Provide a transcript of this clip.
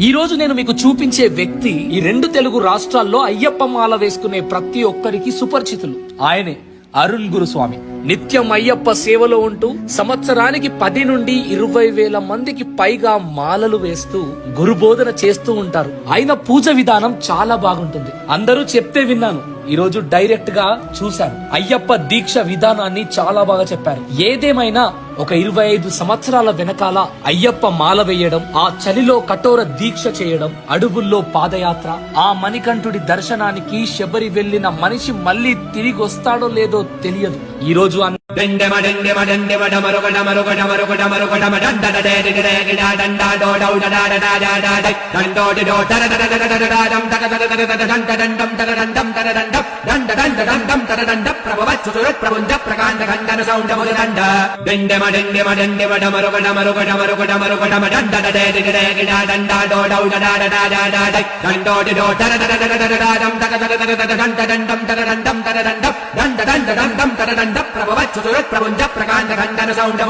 ఈ రోజు నేను మీకు చూపించే వ్యక్తి ఈ రెండు తెలుగు రాష్ట్రాల్లో అయ్యప్ప మాల వేసుకునే ప్రతి ఒక్కరికి సుపరిచితులు. ఆయనే అరుణ్ గురుస్వామి. నిత్యం అయ్యప్ప సేవలో ఉంటూ సంవత్సరానికి 10 నుండి 20,000 మందికి పైగా మాలలు వేస్తూ గురుబోధన చేస్తూ ఉంటారు. ఆయన పూజ విధానం చాలా బాగుంటుంది. అందరూ చెప్తే విన్నాను, ఈ రోజు డైరెక్ట్ గా చూశాను. అయ్యప్ప దీక్ష విధానాన్ని చాలా బాగా చెప్పారు. ఏదేమైనా ఒక 25 సంవత్సరాల వెనకాల అయ్యప్ప మాల వేయడం, ఆ చలిలో కఠోర దీక్ష చేయడం, అడవుల్లో పాదయాత్ర, ఆ మణికంఠుడి దర్శనానికి శబరి వెళ్లిన మనిషి మళ్ళీ తిరిగి వస్తాడో లేదో తెలియదు. ఈ రోజు ప్రభవ ప్రపంచ ప్రకాండ ఖండన సౌండ